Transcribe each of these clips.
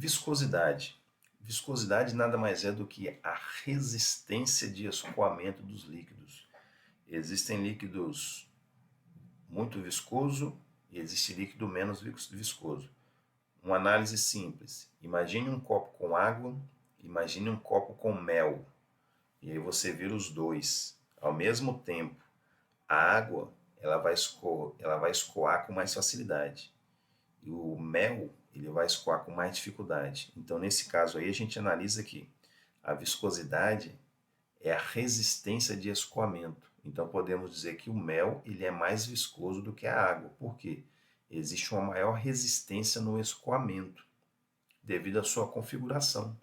Viscosidade. Viscosidade nada mais é do que a resistência de escoamento dos líquidos. Existem líquidos muito viscoso e existe líquido menos viscoso. Uma análise simples. Imagine um copo com água, imagine um copo com mel. E aí você vira os dois. Ao mesmo tempo, a água ela vai escoar com mais facilidade. E o mel ele vai escoar com mais dificuldade. Então, nesse caso aí, a gente analisa que a viscosidade é a resistência de escoamento. Então, podemos dizer que o mel ele é mais viscoso do que a água. Por quê? Existe uma maior resistência no escoamento, devido à sua configuração,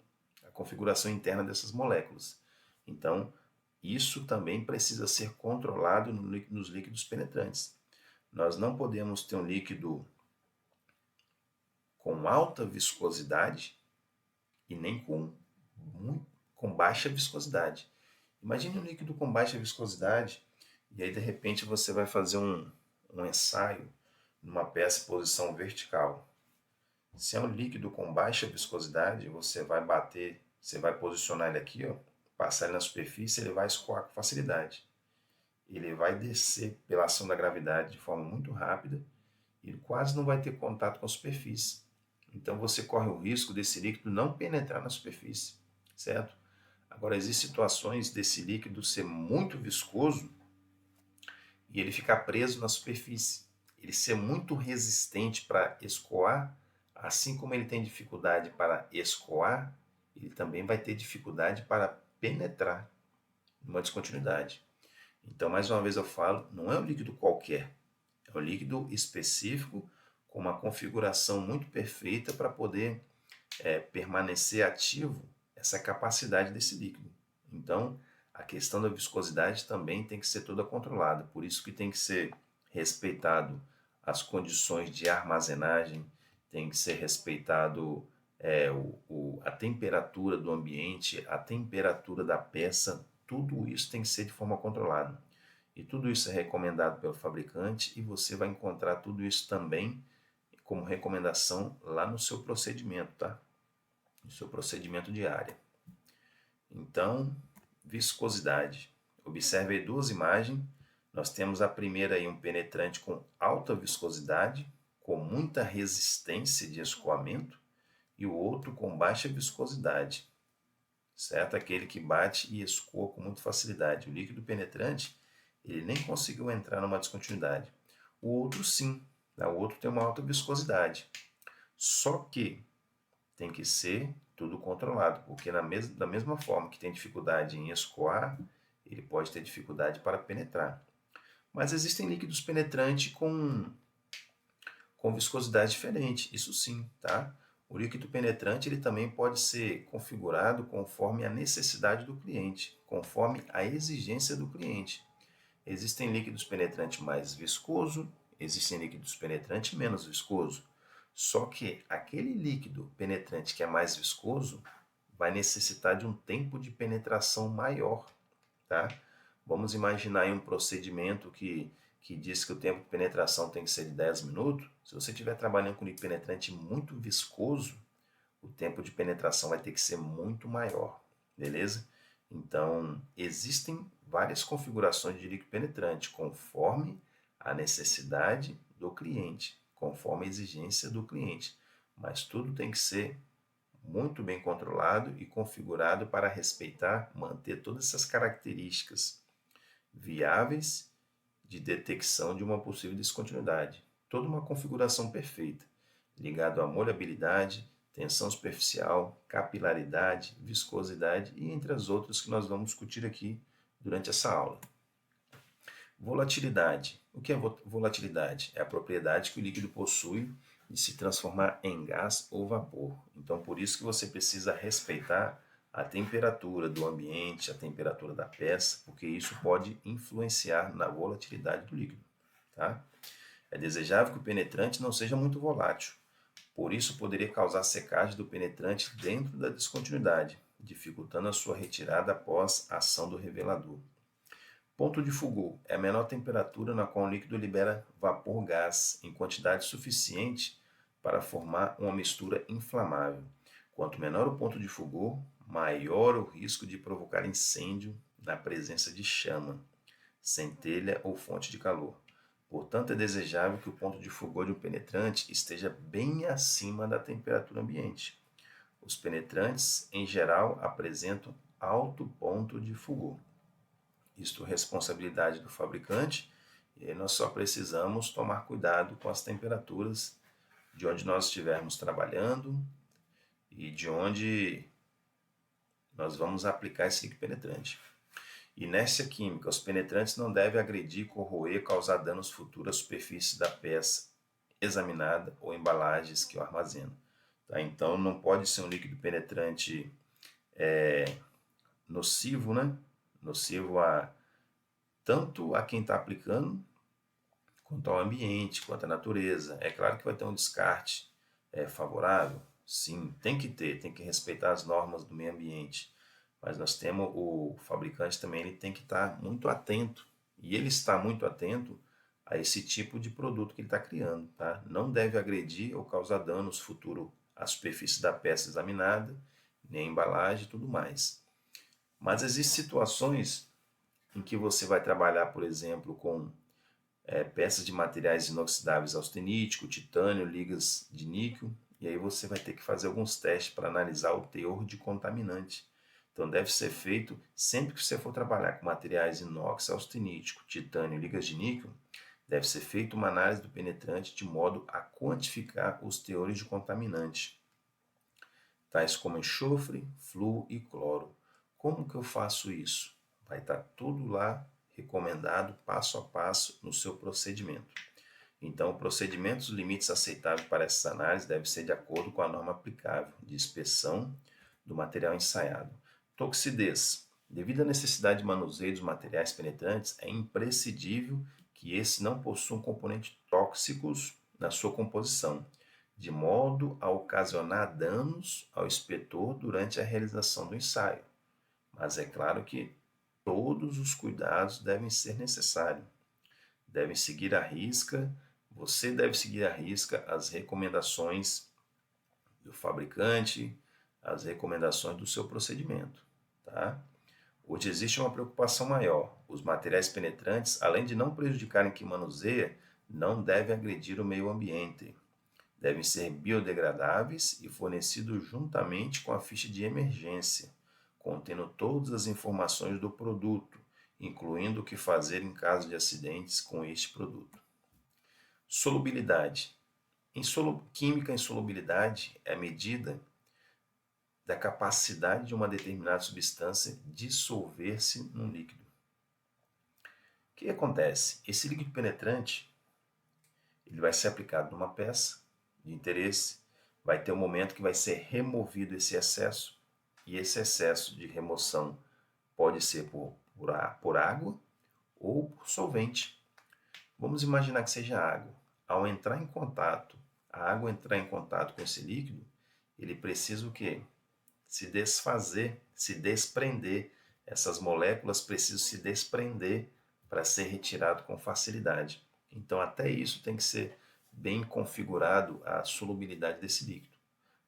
a configuração interna dessas moléculas. Então, isso também precisa ser controlado nos líquidos penetrantes. Nós não podemos ter um líquido com alta viscosidade e nem com baixa viscosidade. Imagine um líquido com baixa viscosidade e aí de repente você vai fazer um ensaio numa peça em posição vertical. Se é um líquido com baixa viscosidade, você vai posicionar ele aqui, ó, passar ele na superfície, ele vai escoar com facilidade. Ele vai descer pela ação da gravidade de forma muito rápida e quase não vai ter contato com a superfície. Então você corre o risco desse líquido não penetrar na superfície, certo? Agora, existem situações desse líquido ser muito viscoso e ele ficar preso na superfície. Ele ser muito resistente para escoar, assim como ele tem dificuldade para escoar, ele também vai ter dificuldade para penetrar numa descontinuidade. Então, mais uma vez eu falo, não é um líquido qualquer, é um líquido específico com uma configuração muito perfeita para poder permanecer ativo essa capacidade desse líquido. Então, a questão da viscosidade também tem que ser toda controlada, por isso que tem que ser respeitado as condições de armazenagem, tem que ser respeitado a temperatura do ambiente, a temperatura da peça, tudo isso tem que ser de forma controlada. E tudo isso é recomendado pelo fabricante e você vai encontrar tudo isso também como recomendação lá no seu procedimento, tá? No seu procedimento diário. Então, viscosidade. Observe aí duas imagens. Nós temos a primeira aí um penetrante com alta viscosidade, com muita resistência de escoamento, e o outro com baixa viscosidade, certo? Aquele que bate e escoa com muita facilidade. O líquido penetrante, ele nem conseguiu entrar numa descontinuidade. O outro sim, né? O outro tem uma alta viscosidade. Só que tem que ser tudo controlado, porque da mesma forma que tem dificuldade em escoar, ele pode ter dificuldade para penetrar. Mas existem líquidos penetrantes com viscosidade diferente, isso sim, tá? O líquido penetrante ele também pode ser configurado conforme a necessidade do cliente, conforme a exigência do cliente. Existem líquidos penetrantes mais viscoso, existem líquidos penetrantes menos viscoso. Só que aquele líquido penetrante que é mais viscoso vai necessitar de um tempo de penetração maior, tá? Vamos imaginar aí um procedimento que diz que o tempo de penetração tem que ser de 10 minutos. Se você estiver trabalhando com líquido penetrante muito viscoso, o tempo de penetração vai ter que ser muito maior, beleza? Então, existem várias configurações de líquido penetrante, conforme a necessidade do cliente, conforme a exigência do cliente. Mas tudo tem que ser muito bem controlado e configurado para respeitar, manter todas essas características viáveis de detecção de uma possível descontinuidade. Toda uma configuração perfeita, ligado à molhabilidade, tensão superficial, capilaridade, viscosidade e entre as outras que nós vamos discutir aqui durante essa aula. Volatilidade. O que é volatilidade? É a propriedade que o líquido possui de se transformar em gás ou vapor. Então, por isso que você precisa respeitar a temperatura do ambiente, a temperatura da peça, porque isso pode influenciar na volatilidade do líquido. Tá? É desejável que o penetrante não seja muito volátil, por isso poderia causar secagem do penetrante dentro da descontinuidade, dificultando a sua retirada após a ação do revelador. Ponto de Foucault é a menor temperatura na qual o líquido libera vapor-gás em quantidade suficiente para formar uma mistura inflamável. Quanto menor o ponto de fulgor, maior o risco de provocar incêndio na presença de chama, centelha ou fonte de calor. Portanto, é desejável que o ponto de fulgor de um penetrante esteja bem acima da temperatura ambiente. Os penetrantes, em geral, apresentam alto ponto de fulgor. Isto é responsabilidade do fabricante, e aí nós só precisamos tomar cuidado com as temperaturas de onde nós estivermos trabalhando e de onde nós vamos aplicar esse líquido penetrante. Inércia química. Os penetrantes não devem agredir, corroer, causar danos futuros à superfície da peça examinada ou embalagens que o armazenam. Tá? Então, não pode ser um líquido penetrante nocivo, né? Nocivo tanto a quem está aplicando, quanto ao ambiente, quanto à natureza. É claro que vai ter um descarte favorável, sim, tem que respeitar as normas do meio ambiente. Mas nós temos o fabricante também, ele tem que estar muito atento, e ele está muito atento a esse tipo de produto que ele está criando. Tá? Não deve agredir ou causar danos futuros à superfície da peça examinada, nem à embalagem e tudo mais. Mas existem situações em que você vai trabalhar, por exemplo, com peças de materiais inoxidáveis austenítico, titânio, ligas de níquel, e aí você vai ter que fazer alguns testes para analisar o teor de contaminante. Então deve ser feito, sempre que você for trabalhar com materiais inox, austenítico, titânio, ligas de níquel, deve ser feita uma análise do penetrante de modo a quantificar os teores de contaminante, tais como enxofre, flúor e cloro. Como que eu faço isso? Vai estar tudo lá recomendado passo a passo no seu procedimento. Então, o procedimento dos limites aceitáveis para essas análises deve ser de acordo com a norma aplicável de inspeção do material ensaiado. Toxidez. Devido à necessidade de manuseio dos materiais penetrantes, é imprescindível que esses não possuam componentes tóxicos na sua composição, de modo a ocasionar danos ao inspetor durante a realização do ensaio. Mas é claro que todos os cuidados devem ser necessários. Devem seguir à risca, você deve seguir à risca as recomendações do fabricante, as recomendações do seu procedimento. Tá? Hoje existe uma preocupação maior. Os materiais penetrantes, além de não prejudicarem quem manuseia, não devem agredir o meio ambiente. Devem ser biodegradáveis e fornecidos juntamente com a ficha de emergência, contendo todas as informações do produto, incluindo o que fazer em caso de acidentes com este produto. Solubilidade. Química em solubilidade é a medida da capacidade de uma determinada substância dissolver-se num líquido. O que acontece? Esse líquido penetrante ele vai ser aplicado numa peça de interesse, vai ter um momento que vai ser removido esse excesso, e esse excesso de remoção pode ser por água ou por solvente. Vamos imaginar que seja água. Ao entrar em contato, a água entrar em contato com esse líquido, ele precisa o quê? Se desfazer, se desprender. Essas moléculas precisam se desprender para ser retirado com facilidade. Então até isso tem que ser bem configurado a solubilidade desse líquido,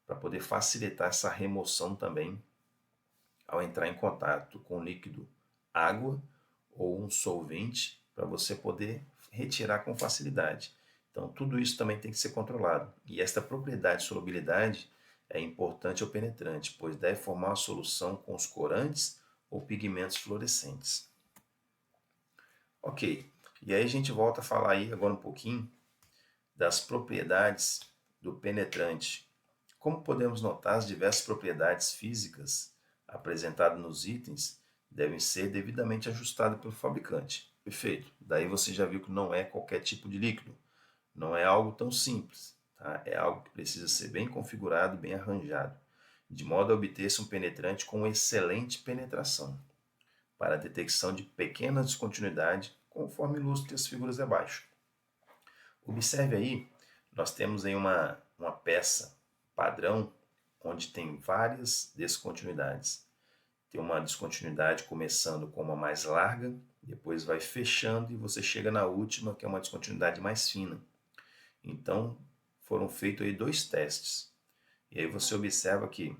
para poder facilitar essa remoção também ao entrar em contato com líquido água ou um solvente, para você poder retirar com facilidade. Então tudo isso também tem que ser controlado. E esta propriedade de solubilidade é importante ao penetrante, pois deve formar uma solução com os corantes ou pigmentos fluorescentes. Ok, e aí a gente volta a falar aí agora um pouquinho das propriedades do penetrante. Como podemos notar, as diversas propriedades físicas apresentadas nos itens devem ser devidamente ajustadas pelo fabricante. Perfeito. Daí você já viu que não é qualquer tipo de líquido. Não é algo tão simples. Tá? É algo que precisa ser bem configurado, bem arranjado, de modo a obter-se um penetrante com excelente penetração, para a detecção de pequenas descontinuidades, conforme ilustre as figuras abaixo. Observe aí, nós temos aí uma peça padrão, onde tem várias descontinuidades. Tem uma descontinuidade começando com uma mais larga, depois vai fechando e você chega na última, que é uma descontinuidade mais fina. Então, foram feitos aí 2 testes. E aí você observa que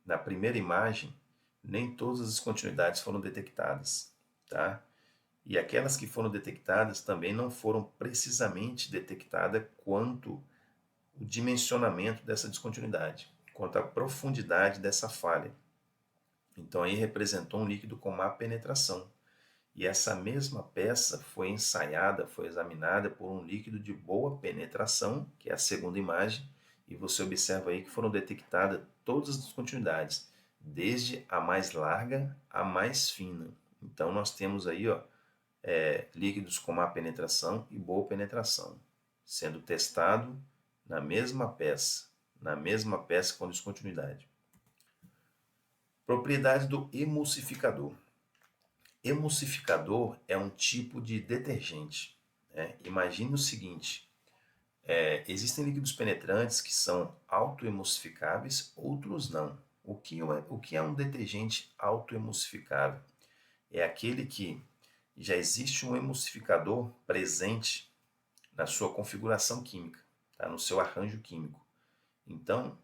na primeira imagem nem todas as descontinuidades foram detectadas, tá? E aquelas que foram detectadas também não foram precisamente detectadas quanto o dimensionamento dessa descontinuidade, quanto a profundidade dessa falha. Então aí representou um líquido com má penetração. E essa mesma peça foi ensaiada, foi examinada por um líquido de boa penetração, que é a segunda imagem, e você observa aí que foram detectadas todas as descontinuidades, desde a mais larga à mais fina. Então nós temos aí líquidos com má penetração e boa penetração, sendo testado na mesma peça com descontinuidade. Propriedade do emulsificador. Emulsificador é um tipo de detergente. Né? Imagine o seguinte: existem líquidos penetrantes que são autoemulsificáveis, outros não. O que é um detergente autoemulsificável? É aquele que já existe um emulsificador presente na sua configuração química, tá? No seu arranjo químico. Então,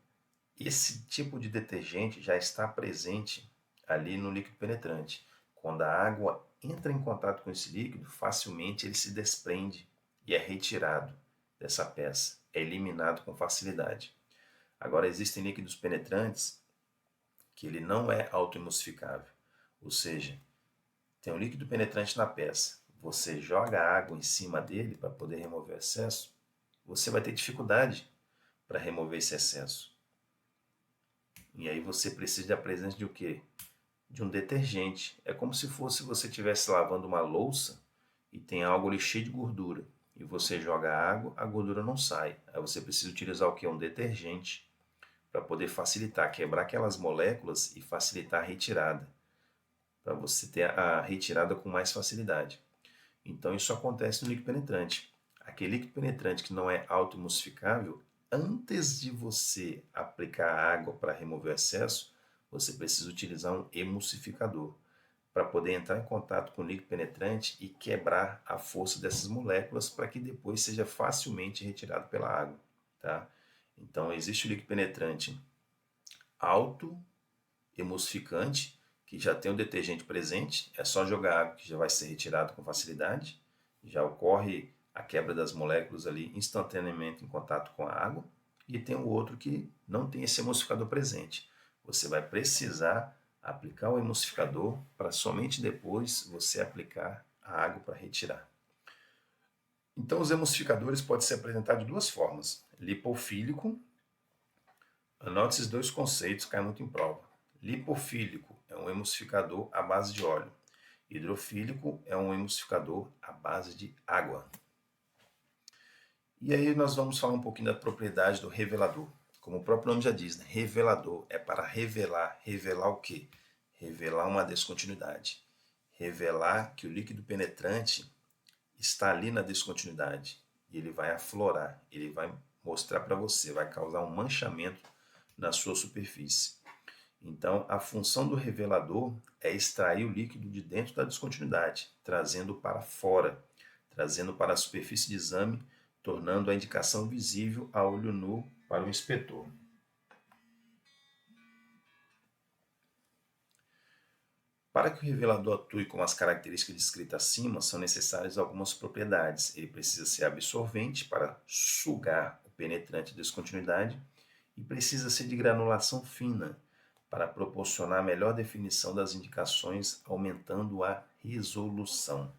esse tipo de detergente já está presente ali no líquido penetrante. Quando a água entra em contato com esse líquido, facilmente ele se desprende e é retirado dessa peça, é eliminado com facilidade. Agora, existem líquidos penetrantes que ele não é autoemulsificável, ou seja, tem um líquido penetrante na peça, você joga água em cima dele para poder remover o excesso, você vai ter dificuldade para remover esse excesso. E aí você precisa da presença de o quê? De um detergente. É como se fosse você estivesse lavando uma louça e tem algo ali cheio de gordura. E você joga água, a gordura não sai. Aí você precisa utilizar o quê? Um detergente para poder facilitar, quebrar aquelas moléculas e facilitar a retirada. Para você ter a retirada com mais facilidade. Então isso acontece no líquido penetrante. Aquele líquido penetrante que não é autoemulsificável, antes de você aplicar água para remover o excesso, você precisa utilizar um emulsificador para poder entrar em contato com o líquido penetrante e quebrar a força dessas moléculas para que depois seja facilmente retirado pela água. Tá? Então existe o líquido penetrante autoemulsificante, que já tem o detergente presente, é só jogar água que já vai ser retirado com facilidade, já ocorre a quebra das moléculas ali instantaneamente em contato com a água, e tem o outro que não tem esse emulsificador presente. Você vai precisar aplicar o emulsificador para somente depois você aplicar a água para retirar. Então os emulsificadores podem ser apresentados de duas formas: lipofílico. Anote esses dois conceitos, cai muito em prova. Lipofílico é um emulsificador à base de óleo. Hidrofílico é um emulsificador à base de água. E aí nós vamos falar um pouquinho da propriedade do revelador. Como o próprio nome já diz, né? Revelador é para revelar. Revelar o quê? Revelar uma descontinuidade. Revelar que o líquido penetrante está ali na descontinuidade. E ele vai aflorar, ele vai mostrar para você, vai causar um manchamento na sua superfície. Então, a função do revelador é extrair o líquido de dentro da descontinuidade, trazendo para fora, trazendo para a superfície de exame, tornando a indicação visível a olho nu para o inspetor. Para que o revelador atue com as características descritas acima, são necessárias algumas propriedades. Ele precisa ser absorvente para sugar o penetrante de descontinuidade e precisa ser de granulação fina para proporcionar melhor definição das indicações, aumentando a resolução.